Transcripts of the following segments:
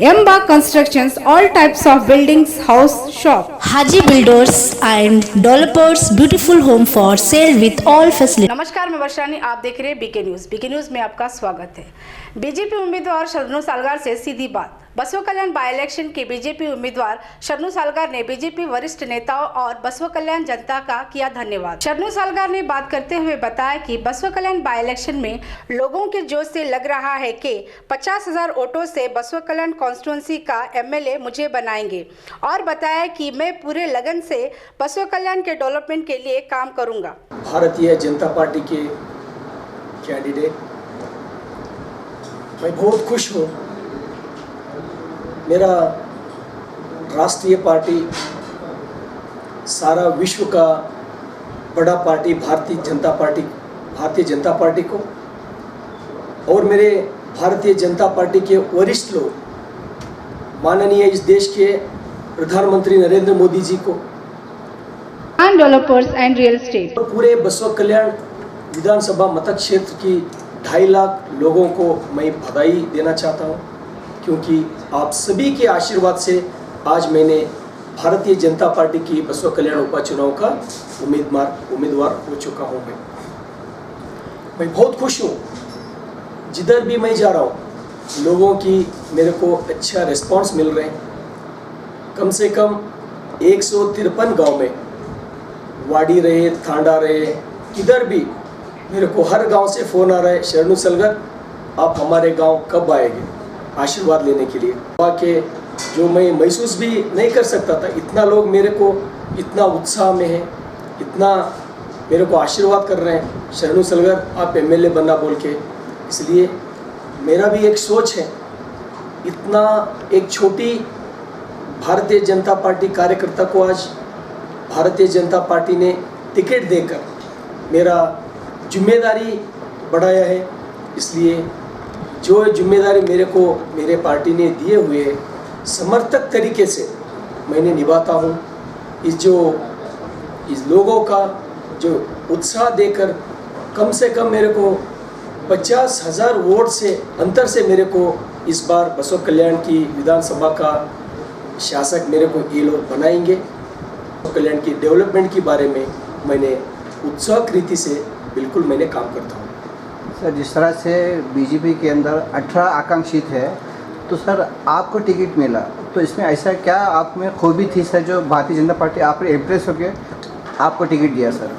Emba Constructions, all types of buildings, house, shop. Haji Builders and Developers, beautiful home for sale with all facilities. नमस्कार, मैं वर्षानी, आप देख रहे हैं BK news. BK news में आपका स्वागत है। बीजेपी उम्मीदवार शरणु सालगार से सीधी बात। बसवा कल्याण बाय इलेक्शन के बीजेपी उम्मीदवार शरणु सालगार ने बीजेपी वरिष्ठ नेताओं और बसवा कल्याण जनता का किया धन्यवाद। शरणु सालगार ने बात करते हुए बताया कि बसवा कल्याण बाय इलेक्शन में लोगों के जोश से लग रहा है कि 50,000 वोटों से बसवा कल्याण कॉन्स्टिट्यूंसी का एमएलए मुझे बनाएंगे और बताया कि मैं पूरे लगन से बसवा कल्याण के डेवलपमेंट के लिए काम करूंगा। भारतीय जनता पार्टी के कैंडिडेट, मैं बहुत खुश हूँ। मेरा राष्ट्रीय पार्टी, सारा विश्व का बड़ा पार्टी भारतीय जनता पार्टी को और मेरे भारतीय जनता पार्टी के वरिष्ठ लोग, माननीय इस देश के प्रधानमंत्री नरेंद्र मोदी जी को and developers and real estate और पूरे बसवा कल्याण विधानसभा मतदान क्षेत्र की 2.5 लाख लोगों को मैं बधाई देना चाहता हूं, क्योंकि आप सभी के आशीर्वाद से आज मैंने भारतीय जनता पार्टी की बसवा कल्याण उपचुनाव का उम्मीदवार हो चुका हूं। मैं बहुत खुश हूं। जिधर भी मैं जा रहा हूं, लोगों की मेरे को अच्छा रिस्पांस मिल रहे हैं। कम से कम 153 गांव में, वाड़ी रहे, थांडा रहे, किधर भी मेरे को हर गांव से फ़ोन आ रहा है, शरणु सालगार आप हमारे गांव कब आएंगे आशीर्वाद लेने के लिए। के जो मैं महसूस भी नहीं कर सकता था, इतना लोग मेरे को इतना उत्साह में है, इतना मेरे को आशीर्वाद कर रहे हैं, शरणु सालगार आप एमएलए बनना बोल के। इसलिए मेरा भी एक सोच है, इतना एक छोटी भारतीय जनता पार्टी कार्यकर्ता को आज भारतीय जनता पार्टी ने टिकट देकर मेरा जिम्मेदारी बढ़ाया है। इसलिए जो जिम्मेदारी मेरे को मेरे पार्टी ने दिए हुए समर्थक तरीके से मैंने निभाता हूँ। इस लोगों का जो उत्साह देकर कम से कम मेरे को 50,000 वोट से अंतर से मेरे को इस बार बसवा कल्याण की विधानसभा का शासक मेरे को ये लोग बनाएंगे। बसवा कल्याण की डेवलपमेंट के बारे में मैंने उत्साह रीति से बिल्कुल मैंने काम करता हूँ। सर, जिस तरह से बीजेपी के अंदर 18 आकांक्षित है, तो सर आपको टिकट मिला, तो इसमें ऐसा क्या आप में खूबी थी सर जो भारतीय जनता पार्टी आप पर इम्प्रेस होकर आपको टिकट दिया सर?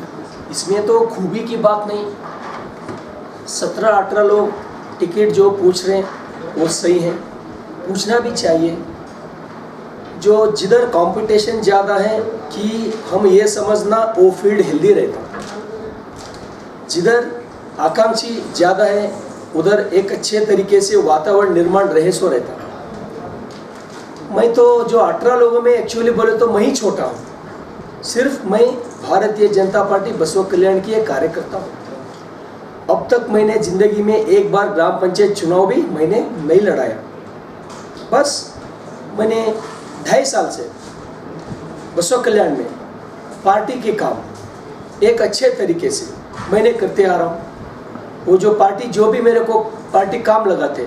इसमें तो खूबी की बात नहीं, 17-18 लोग टिकट जो पूछ रहे हैं वो सही है, पूछना भी चाहिए। जो जिधर कंपटीशन ज़्यादा है कि हम ये समझना वो फील्ड हेल्दी रहता, जिधर आकांक्षी ज़्यादा है उधर एक अच्छे तरीके से वातावरण निर्माण रहे सो रहता। मैं तो जो 18 लोगों में एक्चुअली बोले तो मैं ही छोटा हूँ। सिर्फ मैं भारतीय जनता पार्टी बसवा कल्याण की एक कार्यकर्ता हूँ। अब तक मैंने ज़िंदगी में एक बार ग्राम पंचायत चुनाव भी मैंने नहीं लड़ाया। बस मैंने 2.5 साल से बसवा कल्याण में पार्टी के काम एक अच्छे तरीके से मैंने करते आ रहा हूँ। वो जो पार्टी जो भी मेरे को पार्टी काम लगाते,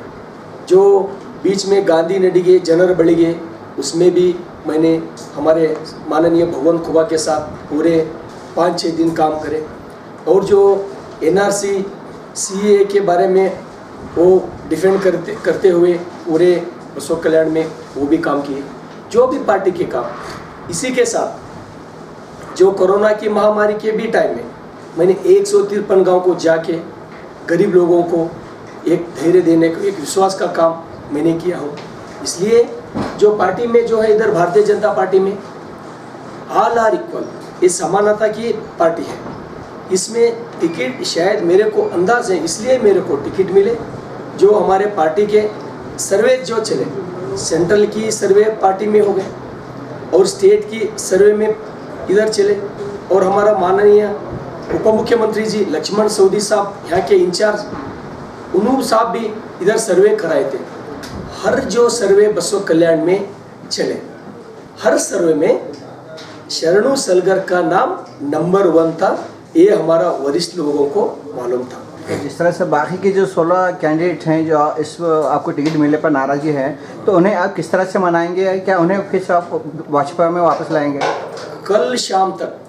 जो बीच में गांधी नडी गए, जनर बड़ी गए, उसमें भी मैंने हमारे माननीय भगवंत खुबा के साथ पूरे 5-6 दिन काम करे। और जो एनआरसी सीए के बारे में वो डिफेंड करते हुए पूरे बसवा कल्याण में वो भी काम किए। जो भी पार्टी के काम, इसी के साथ जो कोरोना की महामारी के भी टाइम में मैंने 153 गाँव को जाके गरीब लोगों को एक धैर्य देने को, एक विश्वास का काम मैंने किया हूँ। इसलिए जो पार्टी में जो है, इधर भारतीय जनता पार्टी में ऑल आर इक्वल, ये समानता की पार्टी है। इसमें टिकट शायद मेरे को अंदाज है, इसलिए मेरे को टिकट मिले। जो हमारे पार्टी के सर्वे जो चले, सेंट्रल की सर्वे पार्टी में हो गए और स्टेट की सर्वे में इधर चले, और हमारा माननीय उप मुख्यमंत्री जी लक्ष्मण सवदी साहब, यहाँ के इंचार्ज, उन्होंने साहब भी इधर सर्वे कराए थे। हर जो सर्वे बसवा कल्याण में चले, हर सर्वे में शरणु सालगार का नाम नंबर 1 था। ये हमारा वरिष्ठ लोगों को मालूम था। जिस तरह से बाकी के जो 16 कैंडिडेट हैं जो इस आपको टिकट मिलने पर नाराज़गी है, तो उन्हें आप किस तरह से मनाएंगे? क्या उन्हें फिर से आप भाजपा में वापस लाएंगे? कल शाम तक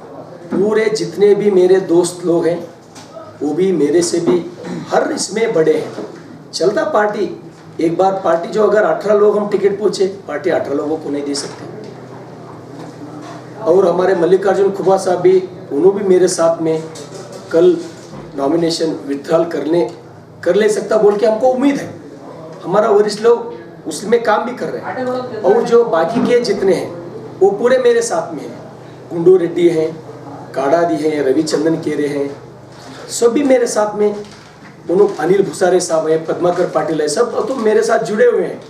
पूरे जितने भी मेरे दोस्त लोग हैं वो भी मेरे से भी हर इसमें बड़े हैं। चलता पार्टी एक बार पार्टी जो अगर 18 लोग हम टिकट पूछे, पार्टी 18 लोगों को नहीं दे सकती। और हमारे मल्लिकार्जुन खड़गे साहब भी, उन्होंने भी मेरे साथ में कल नॉमिनेशन विड्रॉल कर ले सकता बोल के हमको उम्मीद है। हमारा वरिष्ठ लोग उसमें काम भी कर रहे हैं। और जो बाकी के जितने हैं वो पूरे मेरे साथ में हैं। गुंडू रेड्डी हैं, काड़ादी हैं, रविचंद्रन केरे हैं, सभी मेरे साथ में। उन्होंने अनिल भुसारे साहब हैं, पद्माकर पाटिल है, सब तो मेरे साथ जुड़े हुए हैं।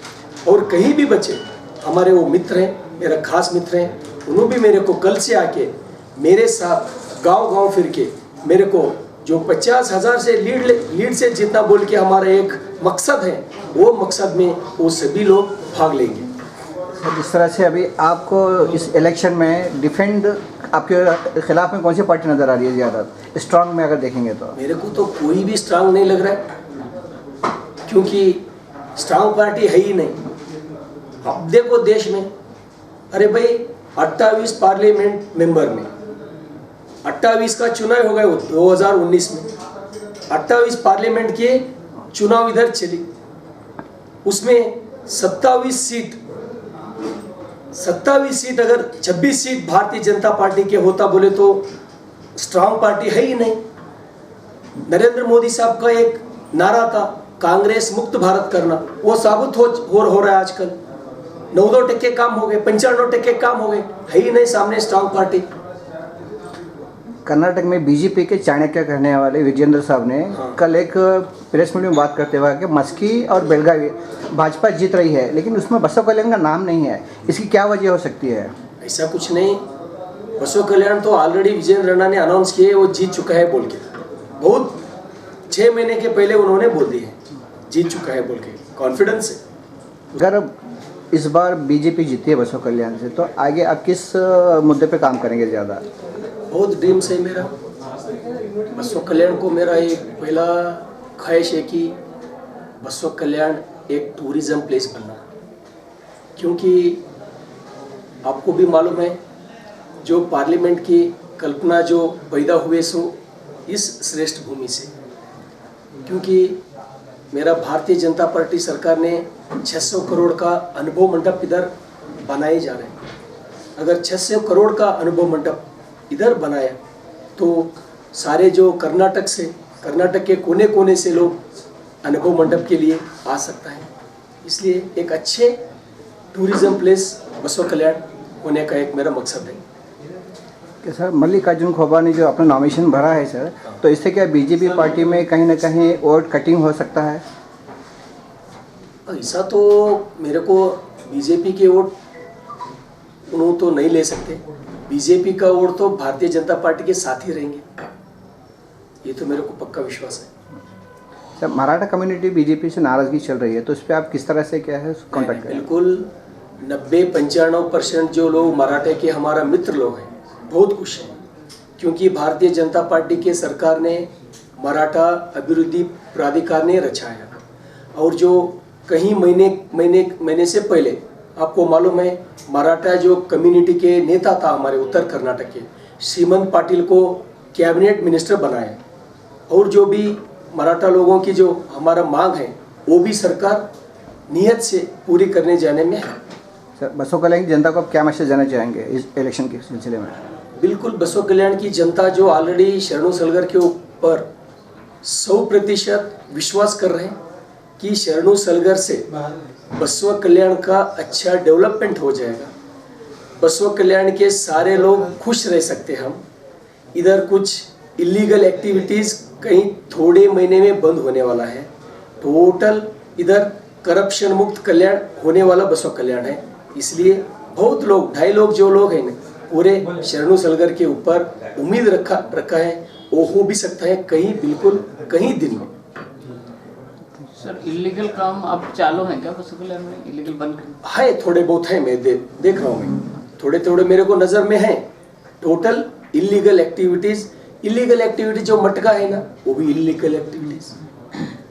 और कहीं भी बचे हमारे वो मित्र हैं, मेरा खास मित्र हैं, उन्होंने भी मेरे को कल से आके मेरे साथ गांव-गांव फिर के मेरे को जो 50,000 से लीड से जितना बोल के हमारा एक मकसद है, वो मकसद में वो सभी लोग भाग लेंगे। जिस तरह से अभी आपको इस इलेक्शन में डिफेंड आपके खिलाफ में कौन सी पार्टी नज़र आ रही है ज़्यादा स्ट्रांग में अगर देखेंगे तो? मेरे को तो कोई भी स्ट्रांग नहीं लग रहा है, क्योंकि स्ट्रांग पार्टी है ही नहीं। अब देखो देश में, अरे भाई 28 पार्लियामेंट मेंबर में 28 का चुनाव हो गया 2019 में। 28 पार्लियामेंट के चुनाव इधर चली, उसमें 27 सीट अगर 26 सीट भारतीय जनता पार्टी के होता बोले तो स्ट्रांग पार्टी है ही नहीं। नरेंद्र मोदी साहब का एक नारा था कांग्रेस मुक्त भारत करना, वो साबित हो रहा है आजकल। 9% काम हो गए, 95% काम हो गए, है ही नहीं सामने स्ट्रांग पार्टी। कर्नाटक में बीजेपी के चाणक्य कहने वाले विजेंद्र साहब ने कल एक प्रेस मीट में बात करते हुए कि मस्की और बेलगावी भाजपा जीत रही है, लेकिन उसमें बसव कल्याण का नाम नहीं है। इसकी क्या वजह हो सकती है? ऐसा कुछ नहीं। बसव कल्याण तो ऑलरेडी विजेंद्र राणा ने अनाउंस किए वो जीत चुका है बोल के, बहुत 6 महीने के पहले उन्होंने बोल दिए जीत चुका है बोल के, कॉन्फिडेंस है। अगर इस बार बीजेपी जीती है बसव कल्याण से, तो आगे आप किस मुद्दे पे काम करेंगे ज़्यादा? बहुत ड्रीम्स है मेरा। बसव कल्याण को मेरा एक पहला ख्वाहिश है कि बसव कल्याण एक टूरिज्म प्लेस बनना, क्योंकि आपको भी मालूम है जो पार्लियामेंट की कल्पना जो पैदा हुए सो इस श्रेष्ठ भूमि से, क्योंकि मेरा भारतीय जनता पार्टी सरकार ने 600 करोड़ का अनुभव मंडप इधर बनाए जा रहे हैं। अगर 600 करोड़ का अनुभव मंडप इधर बनाया तो सारे जो कर्नाटक के कोने कोने से लोग अनुभव मंडप के लिए आ सकता है। इसलिए एक अच्छे टूरिज्म प्लेस बसव कल्याण होने का एक मेरा मकसद है। कि सर मल्लिकार्जुन खड़गे ने जो अपना नॉमिनेशन भरा है सर, तो इससे क्या बीजेपी पार्टी में कहीं ना कहीं वोट कटिंग हो सकता है? ऐसा तो मेरे को बीजेपी के वोट उन्होंने तो नहीं ले सकते। बीजेपी का वोट तो भारतीय जनता पार्टी के साथ ही रहेंगे, ये तो मेरे को पक्का विश्वास है। सर मराठा कम्युनिटी बीजेपी से नाराजगी चल रही है, तो इस पर आप किस तरह से क्या है कॉन्टेक्ट करें? बिल्कुल 90-95% जो लोग मराठे के हमारा मित्र लोग हैं बहुत खुश हैं, क्योंकि भारतीय जनता पार्टी के सरकार ने मराठा अभिवृद्धि प्राधिकार ने रचाया। और जो कहीं महीने से पहले आपको मालूम है मराठा जो कम्युनिटी के नेता था हमारे उत्तर कर्नाटक के श्रीमंत पाटिल को कैबिनेट मिनिस्टर बनाया। और जो भी मराठा लोगों की जो हमारा मांग है वो भी सरकार नियत से पूरी करने जाने में है। सर बसव कल्याण की जनता को आप क्या मैसेज देना चाहेंगे इस इलेक्शन के सिलसिले में? बिल्कुल बसव कल्याण की जनता जो ऑलरेडी शरणू सलगर के ऊपर 100% विश्वास कर रहे हैं कि शरणू सलगर से बसव कल्याण का अच्छा डेवलपमेंट हो जाएगा। बसव कल्याण के सारे लोग खुश रह सकते हैं। हम इधर कुछ इलीगल एक्टिविटीज़ कहीं थोड़े महीने में बंद होने वाला है। टोटल इधर करप्शन मुक्त कल्याण होने वाला बसव कल्याण है। इसलिए बहुत लोग 2.5 लाख जो लोग हैं पूरे शरणू सलगर के ऊपर उम्मीद रखा है। वो हो भी सकता है कहीं बिल्कुल कहीं दिन में। सर इलीगल काम अब चालू है क्या बसव कल्याण में? इलीगल बंद है, थोड़े बहुत है, मैं देख रहा हूँ। मैं थोड़े मेरे को नज़र में है। Total illegal activities illegal activity जो मटका है ना, वो भी इलीगल एक्टिविटीज।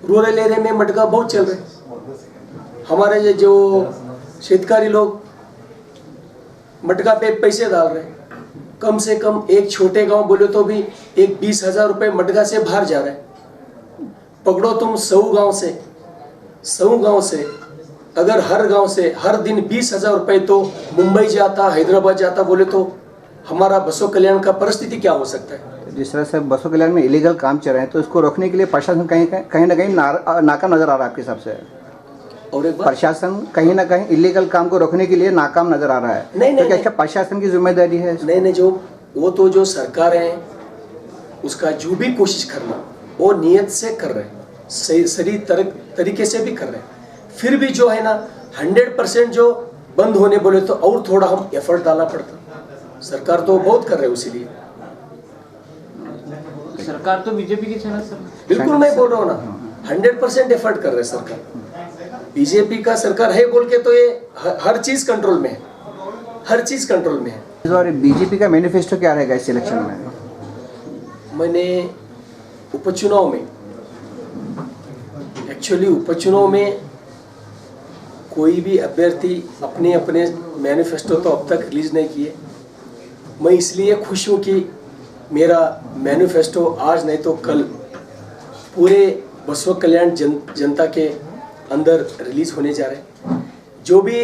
रूरल एरिया में मटका बहुत चल रहा है। हमारे ये जो शेतकारी लोग मटका पे पैसे डाल रहे हैं, कम से कम एक छोटे गांव बोले तो भी एक 20,000 रुपये मटका से बाहर जा रहा है। पकड़ो तुम 100 गांव से अगर हर गांव से हर दिन 20,000 रुपये तो मुंबई जाता, हैदराबाद जाता बोले तो हमारा बसों कल्याण का परिस्थिति क्या हो सकता है। जिस तरह से बसों कल्याण में इलीगल काम चल रहे हैं, तो इसको रोकने के लिए प्रशासन कहीं ना कहीं नाकाम नजर आ रहा है आपके हिसाब से? और एक बार प्रशासन कहीं ना कहीं इलीगल काम को रोकने के लिए नाकाम नजर आ रहा है। नहीं, तो क्या प्रशासन की जिम्मेदारी है? नहीं, जो सरकार है उसका जो भी कोशिश करना वो नियत से कर रहे हैं, सही तरीके से भी कर रहे हैं। फिर भी जो है ना 100% जो बंद होने बोले तो और थोड़ा हम एफर्ट डालना पड़ता। सरकार तो बहुत कर रहे हैं, इसीलिए सरकार तो बीजेपी की चला सर। बिल्कुल मैं बोल रहा हूँ ना, 100% एफर्ट कर रहे हैं सरकार। बीजेपी का सरकार है बोल के तो ये हर चीज कंट्रोल में है, हर चीज कंट्रोल में है। इस बार बीजेपी का मैनिफेस्टो क्या रहेगा इस इलेक्शन में? मैंने उपचुनाव में एक्चुअली उपचुनाव में कोई भी अभ्यर्थी अपने मैनिफेस्टो तो अब तक रिलीज नहीं किए। मैं इसलिए खुश हूँ कि मेरा मैनिफेस्टो आज नहीं तो कल पूरे बसव कल्याण जनता के अंदर रिलीज होने जा रहे हैं। जो भी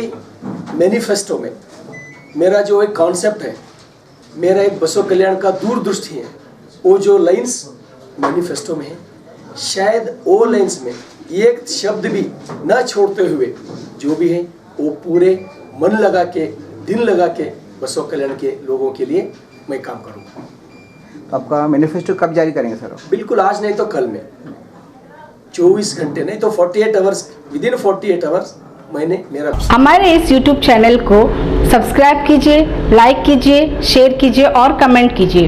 मैनिफेस्टो में मेरा जो एक कॉन्सेप्ट है, मेरा एक बसव कल्याण का दूरदृष्टि है, वो जो लाइंस मैनिफेस्टो में है, शायद वो लाइंस में एक शब्द भी न छोड़ते हुए जो भी है वो पूरे मन लगा के, दिन लगा के बसव कल्याण के लोगों के लिए मैं काम करूँगा। तो आपका मैनिफेस्टो कब जारी करेंगे सर? बिल्कुल आज नहीं तो कल में, 24 घंटे नहीं तो 48 आवर्स, विदिन 48 आवर्स मैंने मेरा। हमारे इस YouTube चैनल को सब्सक्राइब कीजिए, लाइक कीजिए, शेयर कीजिए और कमेंट कीजिए।